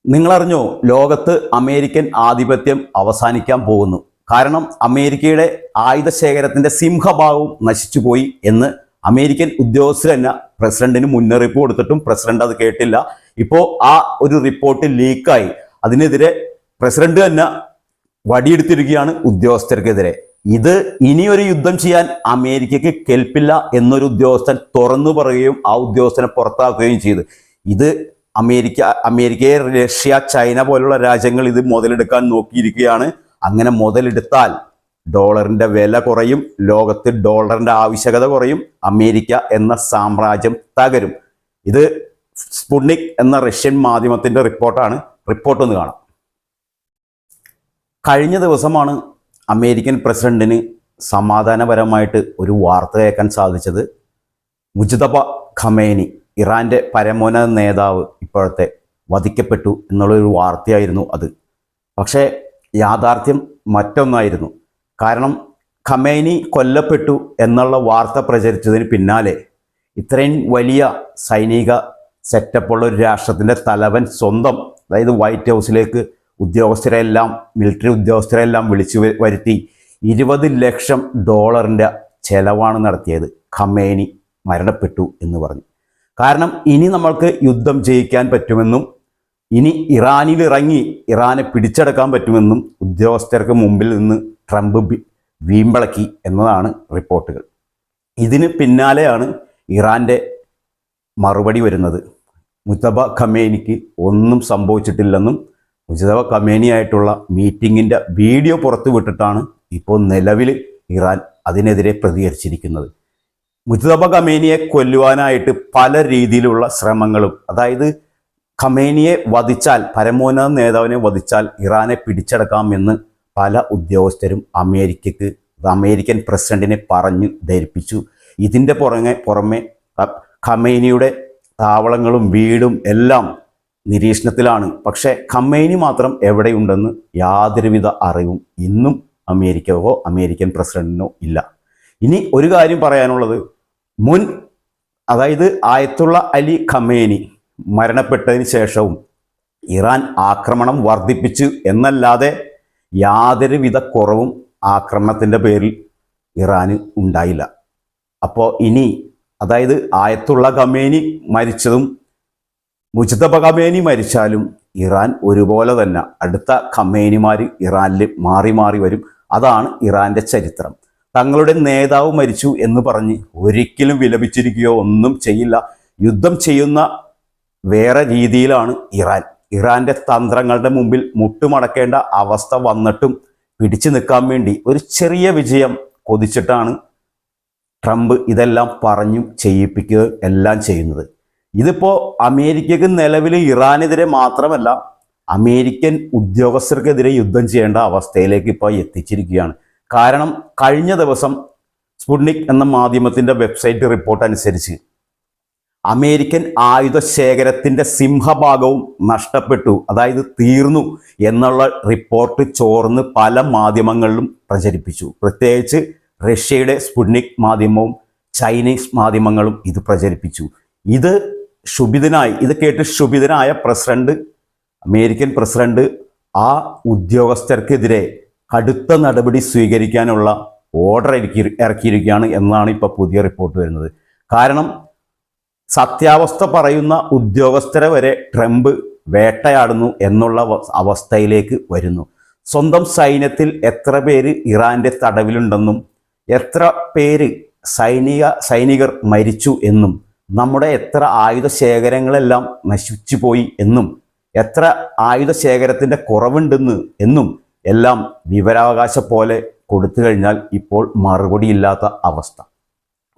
നിങ്ങളറിഞ്ഞോ, ലോകത്ത് അമേരിക്കൻ ആധിപത്യം അവസാനിക്കാൻ പോകുന്നു. കാരണം അമേരിക്കയുടെ ആയുധ ശേഖരത്തിന്റെ സിംഹഭാഗവും നശിച്ചുപോയി എന്ന് അമേരിക്കൻ ഉദ്യോഗസ്ഥർ തന്നെ പ്രസിഡന്റിന് മുന്നറിയിപ്പ് കൊടുത്തിട്ടും പ്രസിഡന്റ് അത് കേട്ടില്ല. ഇപ്പോൾ ആ ഒരു റിപ്പോർട്ട് ലീക്കായി. അതിനെതിരെ പ്രസിഡന്റ് തന്നെ വടിയെടുത്തിരിക്കുകയാണ് ഉദ്യോഗസ്ഥർക്കെതിരെ. ഇത് ഇനിയൊരു യുദ്ധം ചെയ്യാൻ അമേരിക്കയ്ക്ക് കെൽപ്പില്ല എന്നൊരു ഉദ്യോഗസ്ഥൻ തുറന്നു പറയുകയും ആ ഉദ്യോഗസ്ഥനെ പുറത്താക്കുകയും ചെയ്തു. ഇത് അമേരിക്കയെ റഷ്യ, ചൈന പോലുള്ള രാജ്യങ്ങൾ ഇത് മുതലെടുക്കാൻ നോക്കിയിരിക്കുകയാണ്. അങ്ങനെ മുതലെടുത്താൽ ഡോളറിന്റെ വില കുറയും, ലോകത്ത് ഡോളറിന്റെ ആവശ്യകത കുറയും, അമേരിക്ക എന്ന സാമ്രാജ്യം തകരും. ഇത് സ്പുട്നിക് എന്ന റഷ്യൻ മാധ്യമത്തിന്റെ റിപ്പോർട്ടാണ്. റിപ്പോർട്ടൊന്ന് കാണാം. കഴിഞ്ഞ ദിവസമാണ് അമേരിക്കൻ പ്രസിഡന്റിന് സമാധാനപരമായിട്ട് ഒരു വാർത്ത കേൾക്കാൻ സാധിച്ചത്. മുജ്തബ ഖമേനി, ഇറാന്റെ പരമോന്നത നേതാവ്, ഇപ്പോഴത്തെ വധിക്കപ്പെട്ടു എന്നുള്ളൊരു വാർത്തയായിരുന്നു അത്. പക്ഷേ യാഥാർത്ഥ്യം മറ്റൊന്നായിരുന്നു. കാരണം ഖമേനി കൊല്ലപ്പെട്ടു എന്നുള്ള വാർത്ത പ്രചരിച്ചതിന് പിന്നാലെ ഇത്രയും വലിയ സൈനിക സെറ്റപ്പുള്ള ഒരു രാഷ്ട്രത്തിൻ്റെ തലവൻ സ്വന്തം, അതായത് വൈറ്റ് ഹൗസിലേക്ക് മിലിറ്ററി ഉദ്യോഗസ്ഥരെല്ലാം വിളിച്ചു വരുത്തി 20 ലക്ഷം ഡോളറിൻ്റെ ചെലവാണ് നടത്തിയത്. ഖമേനി മരണപ്പെട്ടു എന്ന് പറഞ്ഞു. കാരണം ഇനി നമ്മൾക്ക് യുദ്ധം ജയിക്കാൻ പറ്റുമെന്നും ഇനി ഇറാനിൽ ഇറങ്ങി ഇറാനെ പിടിച്ചെടുക്കാൻ പറ്റുമെന്നും ഉദ്യോഗസ്ഥർക്ക് മുമ്പിൽ നിന്ന് ട്രംപ് വീമ്പിളക്കി എന്നതാണ് റിപ്പോർട്ടുകൾ. ഇതിന് പിന്നാലെയാണ് ഇറാൻ്റെ മറുപടി വരുന്നത്. മുജ്തബ ഖമേനിക്ക് ഒന്നും സംഭവിച്ചിട്ടില്ലെന്നും മുജ്തബ ഖമേനിയായിട്ടുള്ള മീറ്റിങ്ങിൻ്റെ വീഡിയോ പുറത്തു വിട്ടിട്ടാണ് ഇപ്പോൾ നിലവിൽ ഇറാൻ അതിനെതിരെ പ്രതികരിച്ചിരിക്കുന്നത്. മുജ്തബ ഖമേനിയെ കൊല്ലുവാനായിട്ട് പല രീതിയിലുള്ള ശ്രമങ്ങളും, അതായത് ഖമേനിയെ വധിച്ചാൽ, പരമോന്നത നേതാവിനെ വധിച്ചാൽ ഇറാനെ പിടിച്ചെടുക്കാമെന്ന് പല ഉദ്യോഗസ്ഥരും അമേരിക്കൻ പ്രസിഡന്റിനെ പറഞ്ഞു ധരിപ്പിച്ചു. ഇതിൻ്റെ പുറമെ ഖമേനിയുടെ താവളങ്ങളും വീടും എല്ലാം നിരീക്ഷണത്തിലാണ്. പക്ഷേ ഖമേനി മാത്രം എവിടെയുണ്ടെന്ന് യാതൊരുവിധ അറിവും ഇന്നും അമേരിക്കയോ അമേരിക്കൻ പ്രസിഡന്റിനോ ഇല്ല. ഇനി ഒരു കാര്യം പറയാനുള്ളത്, അതായത് ആയത്തുള്ള അലി ഖമേനി മരണപ്പെട്ടതിന് ശേഷവും ഇറാൻ ആക്രമണം വർദ്ധിപ്പിച്ചു എന്നല്ലാതെ യാതൊരുവിധ കുറവും ആക്രമണത്തിൻ്റെ പേരിൽ ഇറാന് ഉണ്ടായില്ല. അപ്പോൾ ഇനി, അതായത് ആയത്തുള്ള ഖമേനി മരിച്ചതും മുജ്തബ ഖമേനി മരിച്ചാലും ഇറാൻ ഒരുപോലെ തന്നെ അടുത്ത ഖമേനിമാർ ഇറാനിൽ മാറി മാറി വരും. അതാണ് ഇറാൻ്റെ ചരിത്രം. തങ്ങളുടെ നേതാവ് മരിച്ചു എന്ന് പറഞ്ഞ് ഒരിക്കലും വിലപിച്ചിരിക്കുകയോ ഒന്നും ചെയ്യില്ല. യുദ്ധം ചെയ്യുന്ന വേറെ രീതിയിലാണ് ഇറാൻ്റെ തന്ത്രങ്ങളുടെ മുമ്പിൽ മുട്ടുമടക്കേണ്ട അവസ്ഥ വന്നിട്ടും പിടിച്ചു നിൽക്കാൻ വേണ്ടി ഒരു ചെറിയ വിജയം കൊതിച്ചിട്ടാണ് ട്രംപ് ഇതെല്ലാം പറഞ്ഞു ചെയ്യിപ്പിക്കുക എല്ലാം ചെയ്യുന്നത്. ഇതിപ്പോൾ അമേരിക്കക്ക് നിലവിൽ ഇറാനെതിരെ മാത്രമല്ല, അമേരിക്കൻ ഉദ്യോഗസ്ഥർക്കെതിരെ യുദ്ധം ചെയ്യേണ്ട അവസ്ഥയിലേക്ക് ഇപ്പോൾ എത്തിച്ചിരിക്കുകയാണ്. കാരണം കഴിഞ്ഞ ദിവസം സ്പുട്നിക് എന്ന മാധ്യമത്തിൻ്റെ വെബ്സൈറ്റ് റിപ്പോർട്ട് അനുസരിച്ച് അമേരിക്കൻ ആയുധ ശേഖരത്തിൻ്റെ സിംഹഭാഗവും നഷ്ടപ്പെട്ടു, അതായത് തീർന്നു എന്നുള്ള റിപ്പോർട്ട് ചോർന്ന് പല മാധ്യമങ്ങളിലും പ്രചരിപ്പിച്ചു. പ്രത്യേകിച്ച് റഷ്യയുടെ സ്പുട്നിക് മാധ്യമവും ചൈനീസ് മാധ്യമങ്ങളും ഇത് പ്രചരിപ്പിച്ചു. ഇത് കേട്ട് ക്ഷുഭിതനായ അമേരിക്കൻ പ്രസിഡന്റ് ആ ഉദ്യോഗസ്ഥർക്കെതിരെ കടുത്ത നടപടി സ്വീകരിക്കാനുള്ള ഓർഡർ ഇറക്കിയിരിക്കുകയാണ് എന്നാണ് ഇപ്പോൾ പുതിയ റിപ്പോർട്ട് വരുന്നത്. കാരണം സത്യാവസ്ഥ പറയുന്ന ഉദ്യോഗസ്ഥരെ വരെ ട്രംപ് വേട്ടയാടുന്നു എന്നുള്ള അവസ്ഥയിലേക്ക് വരുന്നു. സ്വന്തം സൈന്യത്തിൽ എത്ര പേര് ഇറാന്റെ തടവിലുണ്ടെന്നും എത്ര പേര് സൈനികർ മരിച്ചു എന്നും നമ്മുടെ എത്ര ആയുധ ശേഖരങ്ങളെല്ലാം നശിച്ചു പോയി എന്നും എത്ര ആയുധ ശേഖരത്തിൻ്റെ കുറവുണ്ടെന്ന് എന്നും എല്ലാം വിവരാവകാശം പോലെ കൊടുത്തു കഴിഞ്ഞാൽ ഇപ്പോൾ മറുപടിയില്ലാത്ത അവസ്ഥ.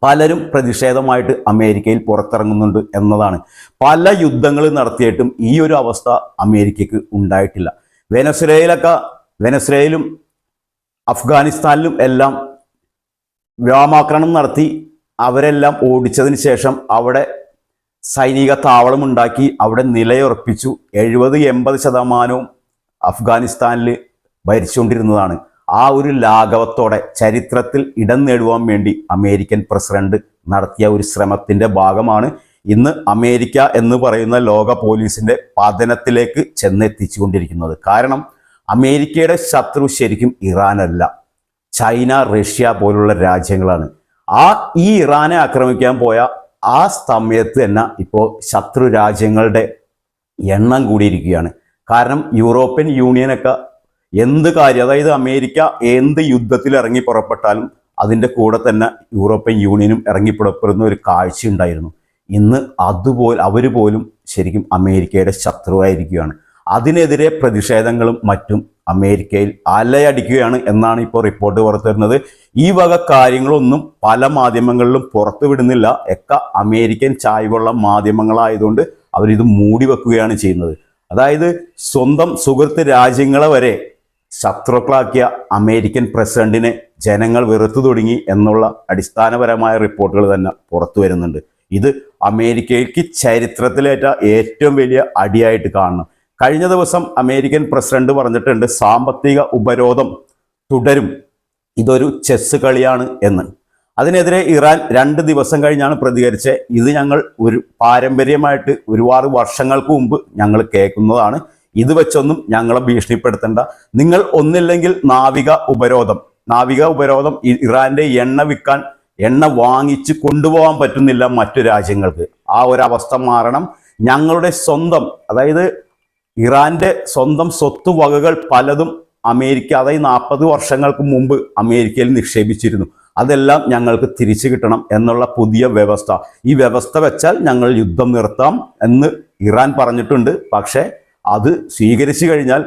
പലരും പ്രതിഷേധമായിട്ട് അമേരിക്കയിൽ പുറത്തിറങ്ങുന്നുണ്ട് എന്നതാണ്. പല യുദ്ധങ്ങൾ നടത്തിയിട്ടും ഈ ഒരു അവസ്ഥ അമേരിക്കക്ക് ഉണ്ടായിട്ടില്ല. വെനസ്വേലയിലും അഫ്ഗാനിസ്ഥാനിലും എല്ലാം വ്യോമാക്രമണം നടത്തി അവരെല്ലാം ഓടിച്ചതിന് ശേഷം അവിടെ സൈനിക താവളമുണ്ടാക്കി അവിടെ നിലയുറപ്പിച്ചു. 70-80% അഫ്ഗാനിസ്ഥാനിൽ ഭരിച്ചുകൊണ്ടിരുന്നതാണ്. ആ ഒരു ലാഘവത്തോടെ ചരിത്രത്തിൽ ഇടം നേടുവാൻ വേണ്ടി അമേരിക്കൻ പ്രസിഡന്റ് നടത്തിയ ഒരു ശ്രമത്തിൻ്റെ ഭാഗമാണ് ഇന്ന് അമേരിക്ക എന്ന് പറയുന്ന ലോക പോലീസിന്റെ പതനത്തിലേക്ക് ചെന്നെത്തിച്ചുകൊണ്ടിരിക്കുന്നത്. കാരണം അമേരിക്കയുടെ ശത്രു ശരിക്കും ഇറാനല്ല, ചൈന, റഷ്യ പോലുള്ള രാജ്യങ്ങളാണ്. ഈ ഇറാനെ ആക്രമിക്കാൻ പോയ ആ സമയത്ത് തന്നെ ഇപ്പോൾ ശത്രു രാജ്യങ്ങളുടെ എണ്ണം കൂടിയിരിക്കുകയാണ്. കാരണം യൂറോപ്യൻ യൂണിയനൊക്കെ എന്ത് കാര്യം, അതായത് അമേരിക്ക എന്ത് യുദ്ധത്തിൽ ഇറങ്ങി പുറപ്പെട്ടാലും അതിൻ്റെ കൂടെ തന്നെ യൂറോപ്യൻ യൂണിയനും ഇറങ്ങി പുറപ്പെടുന്ന ഒരു കാഴ്ച ഉണ്ടായിരുന്നു. ഇന്ന് അവർ പോലും ശരിക്കും അമേരിക്കയുടെ ശത്രുവായിരിക്കുകയാണ്. അതിനെതിരെ പ്രതിഷേധങ്ങളും മറ്റും അമേരിക്കയിൽ അലയടിക്കുകയാണ് എന്നാണ് ഇപ്പോൾ റിപ്പോർട്ട് പുറത്തു വരുന്നത്. ഈ വക കാര്യങ്ങളൊന്നും പല മാധ്യമങ്ങളിലും പുറത്തു വിടുന്നില്ല. ഒക്കെ അമേരിക്കൻ ചായ്വുള്ള മാധ്യമങ്ങളായതുകൊണ്ട് അവരിത് മൂടി വെക്കുകയാണ് ചെയ്യുന്നത്. അതായത് സ്വന്തം സുഹൃത്ത് രാജ്യങ്ങളെ വരെ ശത്രുക്കളാക്കിയ അമേരിക്കൻ പ്രസിഡന്റിനെ ജനങ്ങൾ വെറുത്തു തുടങ്ങി എന്നുള്ള അടിസ്ഥാനപരമായ റിപ്പോർട്ടുകൾ തന്നെ പുറത്തു വരുന്നുണ്ട്. ഇത് അമേരിക്കയ്ക്ക് ചരിത്രത്തിലേറ്റ ഏറ്റവും വലിയ അടിയായിട്ട് കാണണം. കഴിഞ്ഞ ദിവസം അമേരിക്കൻ പ്രസിഡന്റ് പറഞ്ഞിട്ടുണ്ട്, സാമ്പത്തിക ഉപരോധം തുടരും, ഇതൊരു ചെസ് കളിയാണ് എന്ന്. അതിനെതിരെ ഇറാൻ 2 ദിവസം കഴിഞ്ഞാണ് പ്രതികരിച്ചത്. ഇത് ഞങ്ങൾ ഒരു പാരമ്പര്യമായിട്ട് ഒരുപാട് വർഷങ്ങൾക്ക് മുമ്പ് ഞങ്ങൾ കേൾക്കുന്നതാണ്, ഇത് വെച്ചൊന്നും ഞങ്ങളെ ഭീഷണിപ്പെടുത്തേണ്ട. നിങ്ങൾ ഒന്നില്ലെങ്കിൽ നാവിക ഉപരോധം ഇറാന്റെ എണ്ണ വാങ്ങിച്ച് കൊണ്ടുപോകാൻ പറ്റുന്നില്ല മറ്റു രാജ്യങ്ങൾക്ക്. ആ ഒരവസ്ഥ മാറണം. ഞങ്ങളുടെ സ്വന്തം, അതായത് ഇറാന്റെ സ്വന്തം സ്വത്തുവകകൾ പലതും അമേരിക്ക, അതായത് 40 വർഷങ്ങൾക്ക് മുമ്പ് അമേരിക്കയിൽ നിക്ഷേപിച്ചിരുന്നു, അതെല്ലാം ഞങ്ങൾക്ക് തിരിച്ചു കിട്ടണം എന്നുള്ള പുതിയ വ്യവസ്ഥ. ഈ വ്യവസ്ഥ വെച്ചാൽ ഞങ്ങൾ യുദ്ധം നിർത്താം എന്ന് ഇറാൻ പറഞ്ഞിട്ടുണ്ട്. പക്ഷേ അത് സ്വീകരിച്ചു കഴിഞ്ഞാൽ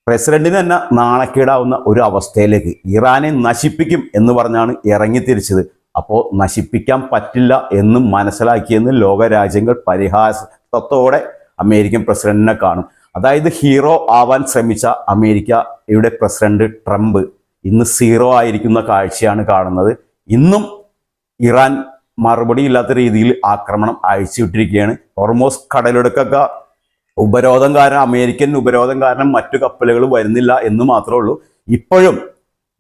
പ്രസിഡന്റിന് തന്നെ നാണക്കേടാവുന്ന ഒരു അവസ്ഥയിലേക്ക് ഇറാനെ നശിപ്പിക്കും എന്ന് പറഞ്ഞാണ് ഇറങ്ങിത്തിരിച്ചത്. അപ്പോൾ നശിപ്പിക്കാൻ പറ്റില്ല എന്നും മനസ്സിലാക്കിയെന്ന് ലോകരാജ്യങ്ങൾ പരിഹാസത്തോടെ അമേരിക്കൻ പ്രസിഡന്റിനെ കാണും. അതായത് ഹീറോ ആവാൻ ശ്രമിച്ച അമേരിക്കയുടെ പ്രസിഡന്റ് ട്രംപ് ഇന്ന് 0 ആയിരിക്കുന്ന കാഴ്ചയാണ് കാണുന്നത്. ഇന്നും ഇറാൻ മറുപടി ഇല്ലാത്ത രീതിയിൽ ആക്രമണം അഴിച്ചുവിട്ടിരിക്കുകയാണ്. ഹോർമോസ് കടലിടുക്കൊക്കെ അമേരിക്കൻ ഉപരോധം കാരണം മറ്റു കപ്പലുകൾ വരുന്നില്ല എന്ന് മാത്രമേ ഉള്ളൂ. ഇപ്പോഴും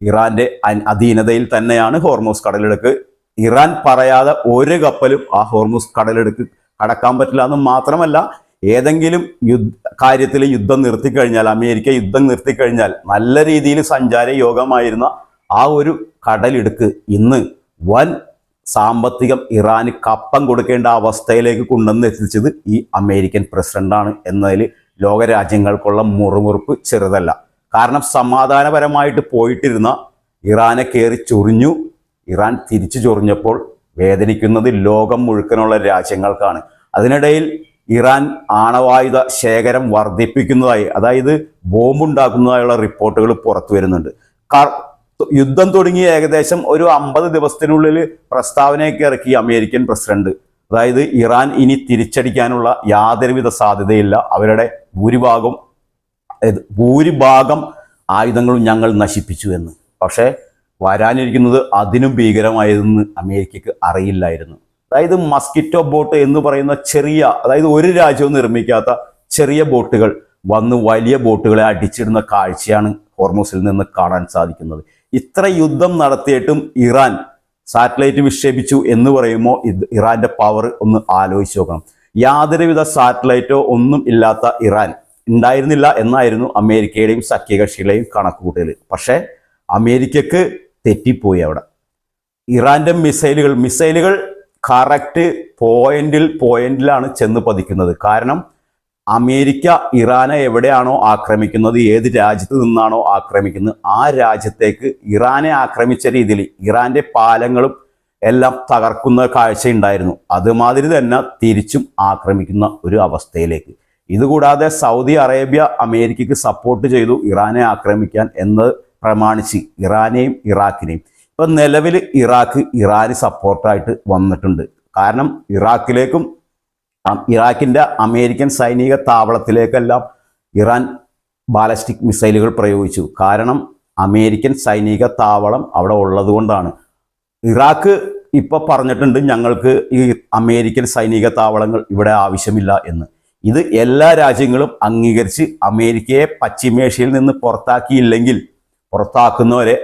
ഇറാന്റെ അധീനതയിൽ തന്നെയാണ് ഹോർമോസ് കടലിടുക്ക്. ഇറാൻ പറയാതെ ഒരു കപ്പലും ആ ഹോർമോസ് കടലിടുക്ക് കടക്കാൻ പറ്റില്ല എന്ന് മാത്രമല്ല, ഏതെങ്കിലും കാര്യത്തിൽ യുദ്ധം നിർത്തിക്കഴിഞ്ഞാൽ, അമേരിക്ക യുദ്ധം നിർത്തിക്കഴിഞ്ഞാൽ നല്ല രീതിയിൽ സഞ്ചാര യോഗമായിരുന്ന ആ ഒരു കടലിടുക്ക് ഇന്ന് വൻ സാമ്പത്തികം ഇറാന് കപ്പം കൊടുക്കേണ്ട അവസ്ഥയിലേക്ക് കൊണ്ടുവന്ന് എത്തിച്ചത് ഈ അമേരിക്കൻ പ്രസിഡന്റാണ് എന്നതിൽ ലോകരാജ്യങ്ങൾക്കുള്ള മുറുമുറുപ്പ് ചെറുതല്ല. കാരണം സമാധാനപരമായിട്ട് പോയിട്ടിരുന്ന ഇറാനെ കയറി ചൊറിഞ്ഞു. ഇറാൻ തിരിച്ചു ചൊറിഞ്ഞപ്പോൾ വേദനിക്കുന്നത് ലോകം മുഴുവനുള്ള രാജ്യങ്ങൾക്കാണ്. അതിനിടയിൽ ഇറാൻ ആണവായുധ ശേഖരം വർദ്ധിപ്പിക്കുന്നതായി, അതായത് ബോംബുണ്ടാക്കുന്നതായുള്ള റിപ്പോർട്ടുകൾ പുറത്തു വരുന്നുണ്ട്. യുദ്ധം തുടങ്ങി ഏകദേശം ഒരു 50 ദിവസത്തിനുള്ളിൽ പ്രസ്താവനയൊക്കെ ഇറക്കി അമേരിക്കൻ പ്രസിഡന്റ്. അതായത് ഇറാൻ ഇനി തിരിച്ചടിക്കാനുള്ള യാതൊരുവിധ സാധ്യതയില്ല, അവരുടെ ഭൂരിഭാഗം ആയുധങ്ങളും ഞങ്ങൾ നശിപ്പിച്ചു എന്ന്. പക്ഷേ വരാനിരിക്കുന്നത് അതിനും ഭീകരമായതെന്ന് അമേരിക്കക്ക് അറിയില്ലായിരുന്നു. അതായത് മസ്കിറ്റോ ബോട്ട് എന്ന് പറയുന്ന ചെറിയ, അതായത് ഒരു രാജ്യവും നിർമ്മിക്കാത്ത ചെറിയ ബോട്ടുകൾ വന്ന് വലിയ ബോട്ടുകളെ അടിച്ചിടുന്ന കാഴ്ചയാണ് ഹോർമൂസിൽ നിന്ന് കാണാൻ സാധിക്കുന്നത്. ഇത്ര യുദ്ധം നടത്തിയിട്ടും ഇറാൻ സാറ്റലൈറ്റ് വിക്ഷേപിച്ചു എന്ന് പറയുമ്പോൾ ഇറാന്റെ പവർ ഒന്ന് ആലോചിച്ച് നോക്കണം. യാതൊരുവിധ സാറ്റലൈറ്റോ ഒന്നും ഇല്ലാത്ത ഇറാൻ ഉണ്ടായിരുന്നില്ല എന്നായിരുന്നു അമേരിക്കയുടെയും സഖ്യകക്ഷികളെയും കണക്കുകൂട്ടൽ. പക്ഷേ അമേരിക്കക്ക് തെറ്റിപ്പോയി. അവിടെ ഇറാന്റെ മിസൈലുകൾ കറക്റ്റ് പോയിന്റിലാണ് ചെന്ന് പതിക്കുന്നത്. കാരണം അമേരിക്ക ഇറാനെ എവിടെയാണോ ആക്രമിക്കുന്നത്, ഏത് രാജ്യത്ത് നിന്നാണോ ആക്രമിക്കുന്നത്, ആ രാജ്യത്തേക്ക് ഇറാനെ ആക്രമിച്ച രീതിയിൽ ഇറാന്റെ പാലങ്ങളും എല്ലാം തകർക്കുന്ന കാഴ്ചയുണ്ടായിരുന്നു. അതുമാതിരി തന്നെ തിരിച്ചും ആക്രമിക്കുന്ന ഒരു അവസ്ഥയിലേക്ക്. ഇതുകൂടാതെ സൗദി അറേബ്യ അമേരിക്കയ്ക്ക് സപ്പോർട്ട് ചെയ്തു ഇറാനെ ആക്രമിക്കാൻ എന്ന് പ്രമാണിച്ച് ഇറാനെയും ഇറാഖിനെയും. ഇപ്പം നിലവിൽ ഇറാന് സപ്പോർട്ടായിട്ട് വന്നിട്ടുണ്ട്. കാരണം ഇറാഖിൻ്റെ അമേരിക്കൻ സൈനിക താവളത്തിലേക്കെല്ലാം ഇറാൻ ബാലസ്റ്റിക് മിസൈലുകൾ പ്രയോഗിച്ചു. കാരണം അമേരിക്കൻ സൈനിക താവളം അവിടെ ഉള്ളത് കൊണ്ടാണ്. ഇറാഖ് ഇപ്പോൾ പറഞ്ഞിട്ടുണ്ട്, ഞങ്ങൾക്ക് ഈ അമേരിക്കൻ സൈനിക താവളങ്ങൾ ഇവിടെ ആവശ്യമില്ല എന്ന്. ഇത് എല്ലാ രാജ്യങ്ങളും അംഗീകരിച്ച് അമേരിക്കയെ പശ്ചിമേഷ്യയിൽ നിന്ന് പുറത്താക്കിയില്ലെങ്കിൽ പുറത്താക്കുന്നവരെ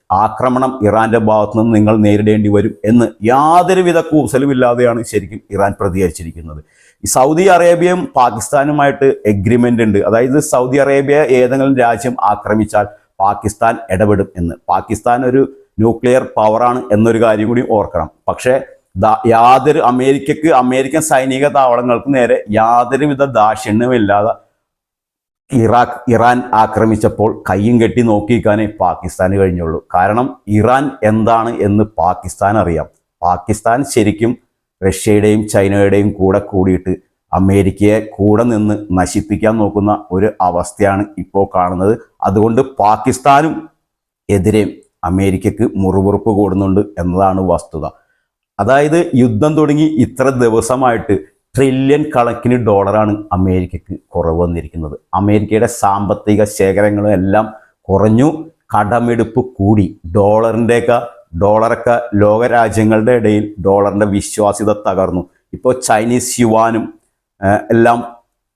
ആക്രമണം ഇറാന്റെ ഭാഗത്തു നിന്ന് നിങ്ങൾ നേരിടേണ്ടി വരും എന്ന് യാതൊരുവിധ കൂസലുമില്ലാതെയാണ് ശരിക്കും ഇറാൻ പ്രതികരിച്ചിരിക്കുന്നത്. ഈ സൗദി അറേബ്യയും പാകിസ്ഥാനുമായിട്ട് എഗ്രിമെന്റ് ഉണ്ട്. അതായത് സൗദി അറേബ്യ ഏതെങ്കിലും രാജ്യം ആക്രമിച്ചാൽ പാകിസ്ഥാൻ ഇടപെടും എന്ന്. പാകിസ്ഥാൻ ഒരു ന്യൂക്ലിയർ പവറാണ് എന്നൊരു കാര്യം കൂടി ഓർക്കണം. പക്ഷേ യാതൊരു അമേരിക്കൻ സൈനിക താവളങ്ങൾക്ക് നേരെ യാതൊരുവിധ ദാക്ഷിണ്യമില്ലാതെ ഇറാൻ ആക്രമിച്ചപ്പോൾ കയ്യും കെട്ടി നോക്കിക്കാനേ പാകിസ്ഥാന് കഴിഞ്ഞുള്ളൂ. കാരണം ഇറാൻ എന്താണ് എന്ന് പാകിസ്ഥാൻ അറിയാം. പാകിസ്ഥാൻ ശരിക്കും റഷ്യയുടെയും ചൈനയുടെയും കൂടെ കൂടിയിട്ട് അമേരിക്കയെ കൂടെ നിന്ന് നശിപ്പിക്കാൻ നോക്കുന്ന ഒരു അവസ്ഥയാണ് ഇപ്പോൾ കാണുന്നത്. അതുകൊണ്ട് പാകിസ്ഥാനും എതിരെ അമേരിക്കക്ക് മുറുമുറുപ്പ് കൂടുന്നുണ്ട് എന്നതാണ് വസ്തുത. അതായത് യുദ്ധം തുടങ്ങി ഇത്ര ദിവസമായിട്ട് ട്രില്യൺ കണക്കിന് ഡോളറാണ് അമേരിക്കക്ക് കുറവ് വന്നിരിക്കുന്നത്. അമേരിക്കയുടെ സാമ്പത്തിക ശേഖരങ്ങളും എല്ലാം കുറഞ്ഞു, കടമെടുപ്പ് കൂടി. ഡോളറൊക്കെ ലോകരാജ്യങ്ങളുടെ ഇടയിൽ ഡോളറിൻ്റെ വിശ്വാസ്യത തകർന്നു. ഇപ്പോൾ ചൈനീസ് യുവാനും എല്ലാം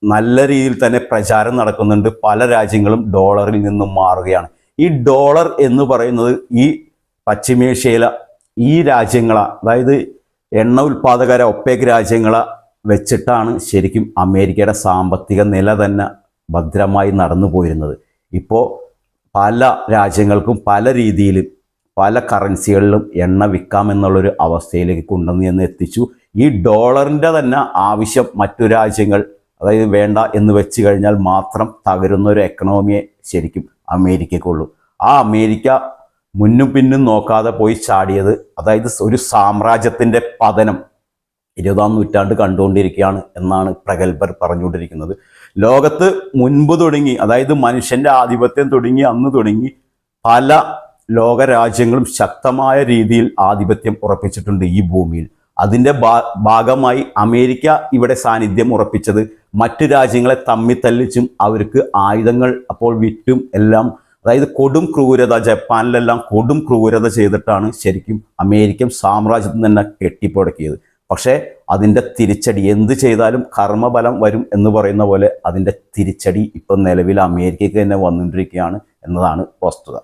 നല്ല രീതിയിൽ തന്നെ പ്രചാരം നടക്കുന്നുണ്ട്. പല രാജ്യങ്ങളും ഡോളറിൽ നിന്നും മാറുകയാണ്. ഈ ഡോളർ എന്ന് പറയുന്നത് ഈ പശ്ചിമേഷ്യയിലെ ഈ രാജ്യങ്ങളെ, അതായത് എണ്ണ ഉൽപ്പാദകര ഒപെക് രാജ്യങ്ങളെ വെച്ചിട്ടാണ് ശരിക്കും അമേരിക്കയുടെ സാമ്പത്തിക നില തന്നെ ഭദ്രമായി നടന്നു പോയിരുന്നത്. ഇപ്പോൾ പല രാജ്യങ്ങൾക്കും പല രീതിയിലും പല കറൻസികളിലും എണ്ണ വിൽക്കാമെന്നുള്ളൊരു അവസ്ഥയിലേക്ക് കൊണ്ടുവന്ന് എത്തിച്ചു. ഈ ഡോളറിൻ്റെ തന്നെ ആവശ്യം മറ്റു രാജ്യങ്ങൾ അതായത് വേണ്ട എന്ന് വെച്ച് കഴിഞ്ഞാൽ മാത്രം തകരുന്ന ഒരു എക്കണോമിയെ ശരിക്കും അമേരിക്കയ്ക്കുള്ളൂ. ആ അമേരിക്ക മുന്നും പിന്നും നോക്കാതെ പോയി ചാടിയത്, അതായത് ഒരു സാമ്രാജ്യത്തിൻ്റെ പതനം 20-ാം നൂറ്റാണ്ട് കണ്ടുകൊണ്ടിരിക്കുകയാണ് എന്നാണ് പ്രഗത്ഭർ പറഞ്ഞുകൊണ്ടിരിക്കുന്നത്. ലോകത്ത് മുൻപ് തുടങ്ങി, അതായത് മനുഷ്യൻ്റെ ആധിപത്യം തുടങ്ങി അന്ന് തുടങ്ങി പല ലോകരാജ്യങ്ങളും ശക്തമായ രീതിയിൽ ആധിപത്യം ഉറപ്പിച്ചിട്ടുണ്ട് ഈ ഭൂമിയിൽ. അതിൻ്റെ ഭാഗമായി അമേരിക്ക ഇവിടെ സാന്നിധ്യം ഉറപ്പിച്ചത് മറ്റു രാജ്യങ്ങളെ തമ്മിത്തല്ലിച്ചും അവർക്ക് ആയുധങ്ങൾ അപ്പോൾ വിറ്റും എല്ലാം, അതായത് കൊടും ക്രൂരത, ജപ്പാനിലെല്ലാം കൊടും ക്രൂരത ചെയ്തിട്ടാണ് ശരിക്കും അമേരിക്കൻ സാമ്രാജ്യത്തിൽ തന്നെ കെട്ടിപ്പുടക്കിയത്. പക്ഷേ അതിൻ്റെ തിരിച്ചടി, എന്ത് ചെയ്താലും കർമ്മഫലം വരും എന്ന് പറയുന്ന പോലെ അതിൻ്റെ തിരിച്ചടി ഇപ്പം നിലവിൽ അമേരിക്കയ്ക്ക് തന്നെ വന്നുകൊണ്ടിരിക്കുകയാണ് എന്നതാണ് വസ്തുത.